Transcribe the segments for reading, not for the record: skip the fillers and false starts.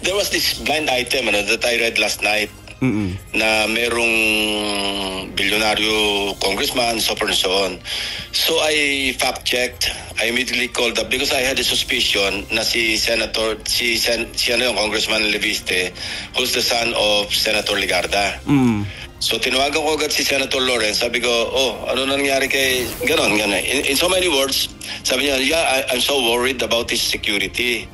there was this blind item that I read last night na merong bilyonaryo congressman, so forth and so on. So I fact-checked. I immediately called up because I had a suspicion na si Congressman Leviste, who's the son of Senator Ligarda. So tinawagan ko agad si Senator Lawrence. Sabi ko, ano nangyari kay ganon. In so many words, sabi niya, yeah, I'm so worried about his security.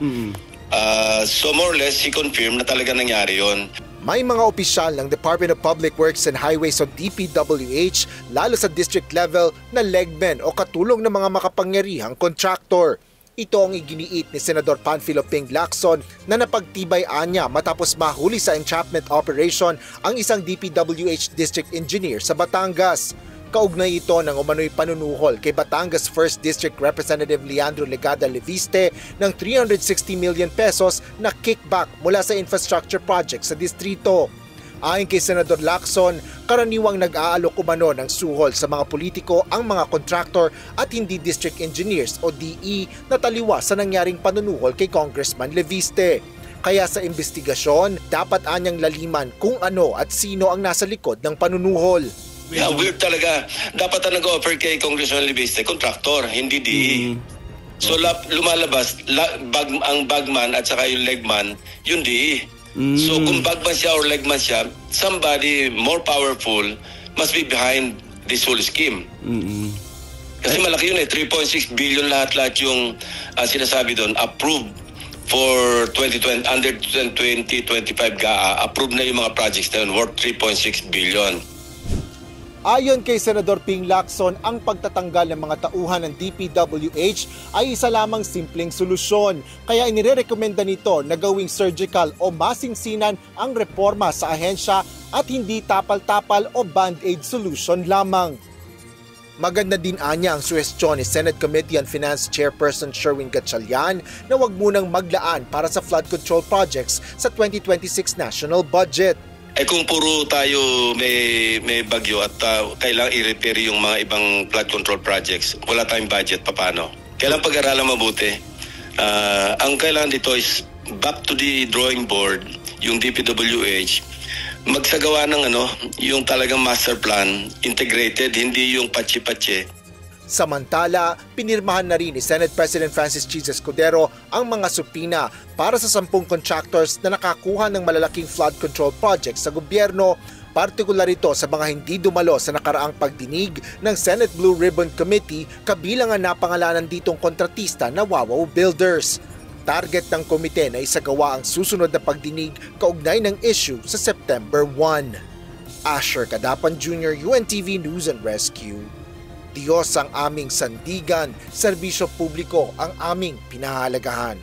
So more or less, he confirmed na talaga nangyari yon. May mga opisyal ng Department of Public Works and Highways o DPWH, lalo sa district level, na legmen o katulong ng mga makapangyarihang kontraktor. Ito ang iginiit ni Senador Panfilo Ping Lacson na napagtibay-an niya matapos mahuli sa entrapment operation ang isang DPWH district engineer sa Batangas. Kaugnay ito ng umano'y panunuhol kay Batangas 1st District Representative Leandro Legada Leviste ng 360 million pesos na kickback mula sa infrastructure project sa distrito. Ayon kay Senador Lacson, karaniwang nag-aalok umano ng suhol sa mga politiko ang mga contractor at hindi district engineers o DE na taliwas sa nangyaring panunuhol kay Congressman Leviste. Kaya sa investigasyon, dapat anyang laliman kung ano at sino ang nasa likod ng panunuhol. Yeah, weird talaga. Dapat ang nag-offer kay Congressman Leviste, contractor, hindi DE. So lumalabas, ang bagman at saka yung legman, yung DE. So kung bagman siya or legman siya, somebody more powerful must be behind this whole scheme. Kasi malaki yun 3.6 billion lahat-lahat yung sinasabi doon, approved for 2020, under 2025 GAA, approved na yung mga projects na yun, worth 3.6 billion. Ayon kay Senador Ping Lacson, ang pagtatanggal ng mga tauhan ng DPWH ay isa lamang simpleng solusyon. Kaya inirekomenda nito na gawing surgical o masinsinan ang reforma sa ahensya at hindi tapal-tapal o band-aid solution lamang. Maganda din anya ang suhestyon ni Senate Committee on Finance Chairperson Sherwin Gatchalian na wag munang maglaan para sa flood control projects sa 2026 national budget. Kung puro tayo may bagyo at kailangang i-repair yung mga ibang flood control projects, wala tayong budget, paano? Kailangang pag-aralan mabuti. Ang kailangan dito is back to the drawing board, yung DPWH, magsagawa ng yung talagang master plan, integrated, hindi yung patsi-patsi. Samantala, pinirmahan na rin ni Senate President Francis Cheese Escudero ang mga supina para sa 10 contractors na nakakuha ng malalaking flood control projects sa gobyerno, partikular ito sa mga hindi dumalo sa nakaraang pagdinig ng Senate Blue Ribbon Committee kabilang ang napangalanan ditong kontratista na Wawaw Builders. Target ng komite na isagawa ang susunod na pagdinig kaugnay ng issue sa September 1. Asher Cadapan Jr., UNTV News and Rescue. Diyos ang aming sandigan, serbisyo publiko ang aming pinahalagahan.